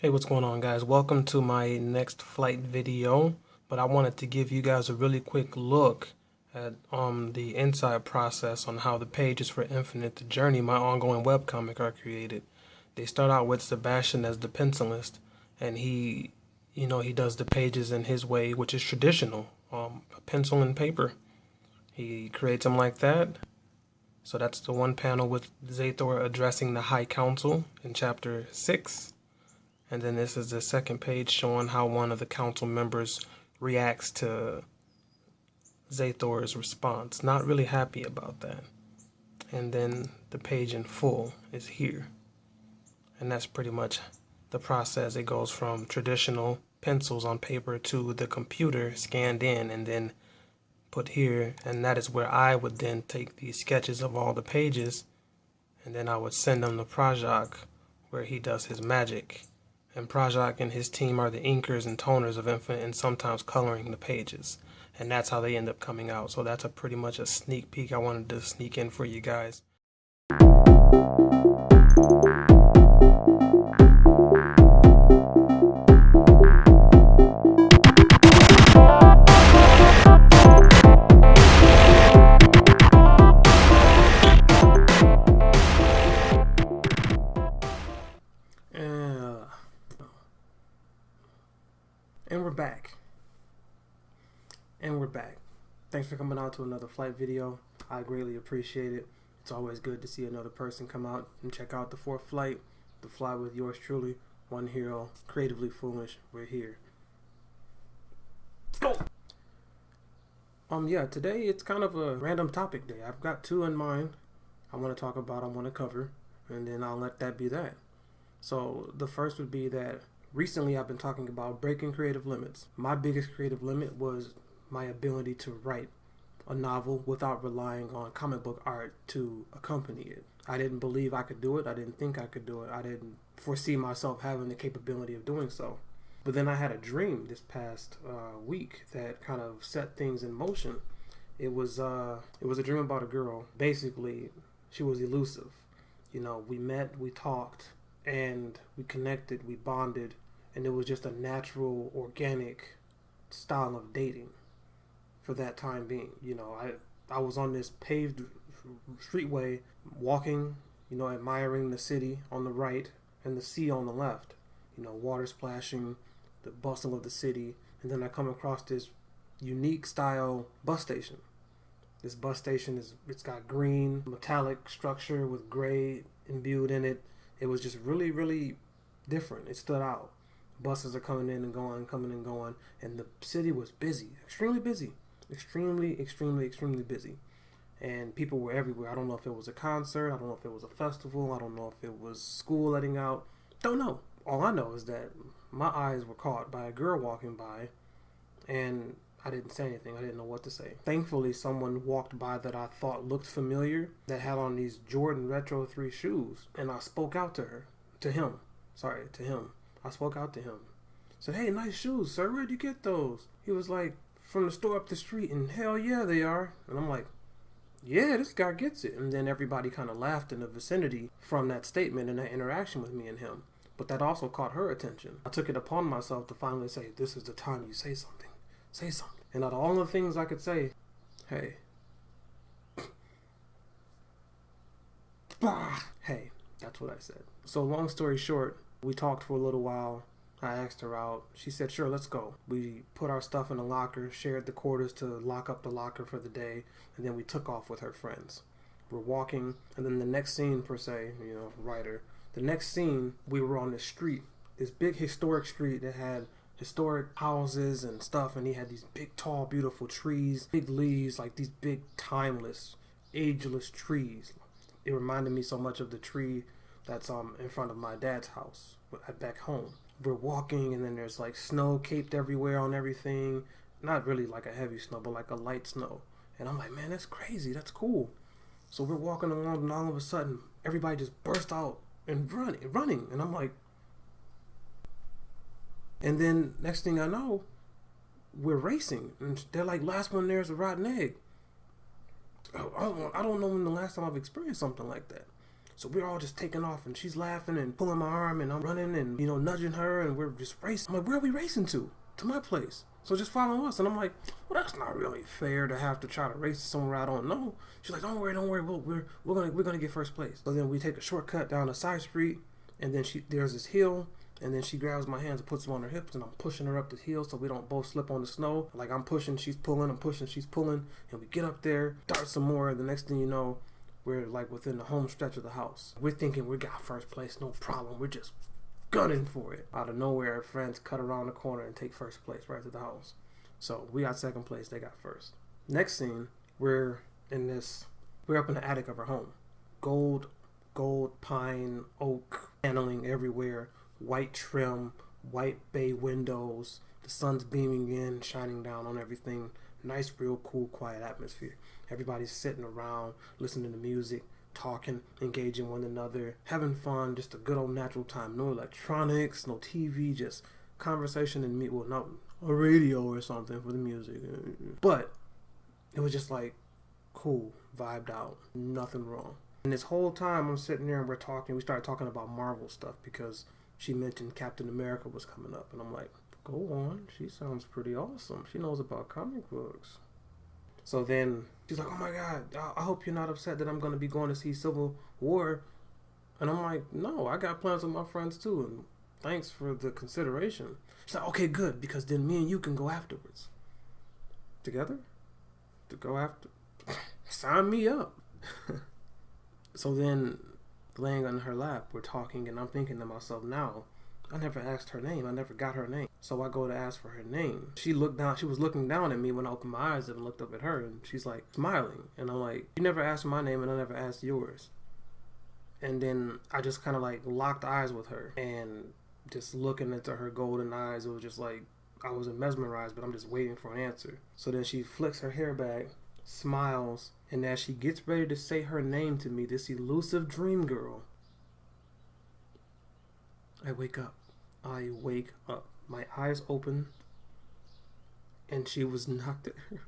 Hey, what's going on, guys? Welcome to my next flight video, but I wanted to give you guys a really quick look at the inside process on how the pages for Infinite Journey, my ongoing webcomic, are created. They start out with Sebastian as the pencilist, and he does the pages in his way, which is traditional, a pencil and paper. He creates them like that. So that's the one panel with Zathor addressing the High Council in chapter 6. And then this is the second page showing how one of the council members reacts to Zathor's response. Not really happy about that. And then the page in full is here. And that's pretty much the process. It goes from traditional pencils on paper to the computer scanned in and then put here. And that is where I would then take these sketches of all the pages and then I would send them to Projak where he does his magic. And Projak and his team are the inkers and toners of Infinite and sometimes coloring the pages. And that's how they end up coming out. So that's pretty much a sneak peek I wanted to sneak in for you guys. And we're back. Thanks for coming out to another flight video. I greatly appreciate it. It's always good to see another person come out and check out the fourth flight, the fly with yours truly, one hero, creatively foolish. We're here. Let's go. Yeah, today it's kind of a random topic day. I've got two in mind I want to talk about, I want to cover, and then I'll let that be that. So the first would be that recently I've been talking about breaking creative limits. My biggest creative limit was my ability to write a novel without relying on comic book art to accompany it. I didn't believe I could do it. I didn't think I could do it. I didn't foresee myself having the capability of doing so. But then I had a dream this past week that kind of set things in motion. It was a dream about a girl. Basically, she was elusive. You know, we met, we talked, and we connected, we bonded, and it was just a natural, organic style of dating for that time being. You know, I was on this paved streetway walking, you know, admiring the city on the right and the sea on the left, you know, water splashing, the bustle of the city, and then I come across this unique style bus station. This bus station it's got green metallic structure with gray imbued in it. It was just really, really different. It stood out. Buses are coming in and going, coming and going, and the city was busy, extremely busy. Extremely busy. And people were everywhere. I don't know if it was a concert. I don't know if it was a festival. I don't know if it was school letting out. Don't know. All I know is that my eyes were caught by a girl walking by, and I didn't say anything. I didn't know what to say. Thankfully, someone walked by that I thought looked familiar, that had on these Jordan Retro 3 shoes, and I spoke out to her. To him. I spoke out to him. Said, "Hey, nice shoes, sir. Where'd you get those?" He was like, "From the store up the street." And hell yeah, they are. And I'm like, yeah, this guy gets it. And then everybody kind of laughed in the vicinity from that statement and that interaction with me and him. But that also caught her attention. I took it upon myself to finally say, this is the time you say something. Say something. And out of all the things I could say, hey. Hey, that's what I said. So long story short, we talked for a little while. I asked her out. She said, sure, let's go. We put our stuff in a locker, shared the quarters to lock up the locker for the day, and then we took off with her friends. We're walking, and then the next scene, per se, you know, writer, the next scene, we were on this street, this big historic street that had historic houses and stuff, and he had these big, tall, beautiful trees, big leaves, like these big, timeless, ageless trees. It reminded me so much of the tree that's in front of my dad's house back home. We're walking, and then there's like snow caped everywhere on everything. Not really like a heavy snow, but like a light snow. And I'm like, man, that's crazy. That's cool. So we're walking along, and all of a sudden, everybody just burst out and running. And I'm like, and then next thing I know, we're racing. And they're like, last one there's a rotten egg. I don't know when the last time I've experienced something like that. So we're all just taking off, and she's laughing and pulling my arm, and I'm running and, nudging her, and we're just racing. I'm like, where are we racing to? To my place. So just follow us. And I'm like, well, that's not really fair to have to try to race somewhere I don't know. She's like, don't worry. We're gonna get first place. So then we take a shortcut down a side street, and then there's this hill, and then she grabs my hands and puts them on her hips, and I'm pushing her up the hill so we don't both slip on the snow. Like, I'm pushing, she's pulling, I'm pushing, she's pulling, and we get up there, start some more, and the next thing you know, we're like within the home stretch of the house. We're thinking we got first place, no problem. We're just gunning for it. Out of nowhere, our friends cut around the corner and take first place right to the house. So we got second place, they got first. Next scene, we're up in the attic of our home. Gold, pine, oak, paneling everywhere, white trim, white bay windows, the sun's beaming in, shining down on everything. Nice, real cool, quiet atmosphere. Everybody's sitting around, listening to music, talking, engaging one another, having fun, just a good old natural time. No electronics, no TV, just conversation and well, not a radio or something for the music. But it was just like cool, vibed out, nothing wrong. And this whole time I'm sitting there and we're talking, we started talking about Marvel stuff because she mentioned Captain America was coming up. And I'm like, go on, she sounds pretty awesome. She knows about comic books. So then she's like, oh my God, I hope you're not upset that I'm going to be going to see Civil War. And I'm like, no, I got plans with my friends too. And thanks for the consideration. She's like, okay, good, because then me and you can go afterwards. Together? To go after? Sign me up. So then, laying on her lap, we're talking, and I'm thinking to myself, now, I never asked her name. I never got her name. So I go to ask for her name. She was looking down at me when I opened my eyes and looked up at her, and she's like smiling. And I'm like, you never asked my name and I never asked yours. And then I just kind of like locked eyes with her, and just looking into her golden eyes, it was just like, I wasn't mesmerized, but I'm just waiting for an answer. So then she flicks her hair back, smiles, and as she gets ready to say her name to me, this elusive dream girl, I wake up. My eyes open, and she was not there.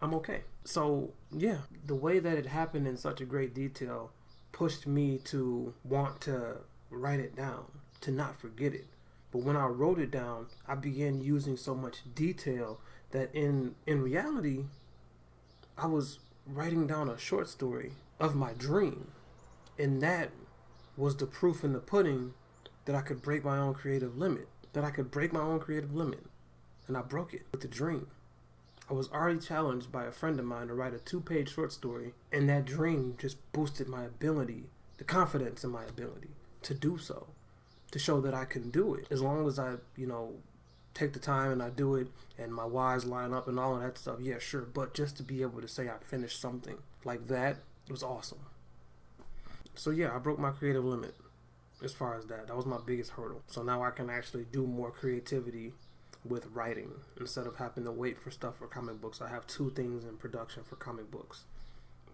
I'm okay. So, yeah, the way that it happened in such a great detail pushed me to want to write it down, to not forget it. But when I wrote it down, I began using so much detail that in reality, I was writing down a short story of my dream. And that was the proof in the pudding that I could break my own creative limit. And I broke it with the dream. I was already challenged by a friend of mine to write a 2-page short story, and that dream just boosted my ability, the confidence in my ability to do so, to show that I can do it. As long as I, take the time and I do it, and my whys line up and all of that stuff, yeah, sure. But just to be able to say I finished something like that was awesome. So yeah, I broke my creative limit as far as that. That was my biggest hurdle. So now I can actually do more creativity with writing instead of having to wait for stuff for comic books. I have 2 things in production for comic books,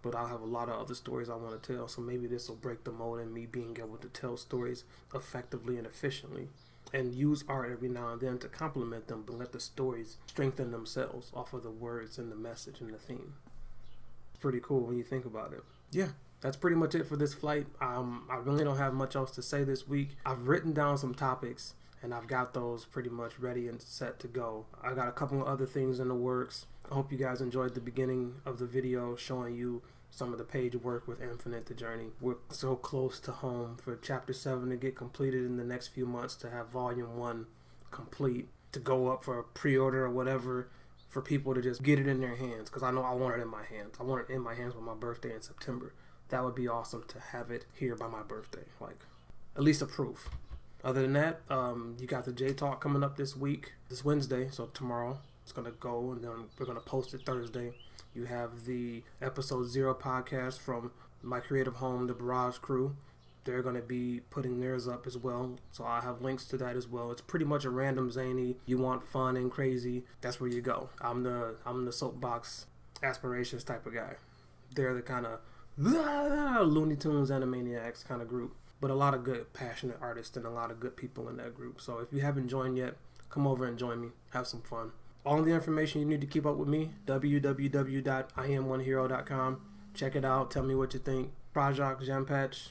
but I'll have a lot of other stories I want to tell. So maybe this will break the mold in me being able to tell stories effectively and efficiently, and use art every now and then to complement them, but let the stories strengthen themselves off of the words and the message and the theme. It's pretty cool when you think about it. Yeah, that's pretty much it for this flight. I really don't have much else to say this week. I've written down some topics, and I've got those pretty much ready and set to go. I got a couple of other things in the works. I hope you guys enjoyed the beginning of the video showing you some of the page work with Infinite the Journey. We're so close to home for Chapter 7 to get completed in the next few months, to have Volume 1 complete, to go up for a pre-order or whatever, for people to just get it in their hands, because I know I want it in my hands. I want it in my hands with my birthday in September. That would be awesome to have it here by my birthday, like at least a proof. Other than that, you got the J Talk coming up this Wednesday, so tomorrow it's going to go, and then we're going to post it Thursday. You have the Episode 0 podcast from my creative home, the Barrage Crew. They're going to be putting theirs up as well, so I have links to that as well. It's pretty much a random zany. You want fun and crazy, that's where you go. I'm the soapbox aspirations type of guy. They're the kind of Looney Tunes Animaniacs kind of group, but a lot of good, passionate artists and a lot of good people in that group. So if you haven't joined yet, come over and join me. Have some fun. All the information you need to keep up with me, www.IamOneHero.com. Check it out. Tell me what you think. Project Jampatch,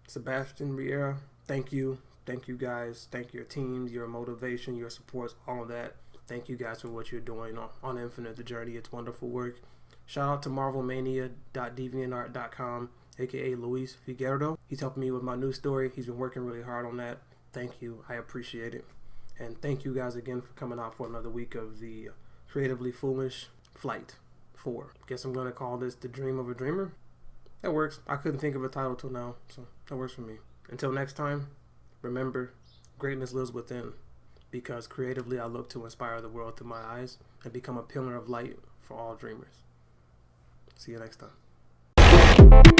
Sebastian Riera, thank you. Thank you guys. Thank your teams, your motivation, your supports, all of that. Thank you guys for what you're doing on Infinite, the journey. It's wonderful work. Shout out to marvelmania.deviantart.com, aka Luis Figuiredo. He's helping me with my new story. He's been working really hard on that. Thank you. I appreciate it. And thank you guys again for coming out for another week of the Creatively Foolish Flight 4. Guess I'm going to call this The Dream of a Dreamer. That works. I couldn't think of a title till now, so that works for me. Until next time, remember, greatness lives within, because creatively I look to inspire the world through my eyes and become a pillar of light for all dreamers. See you next time.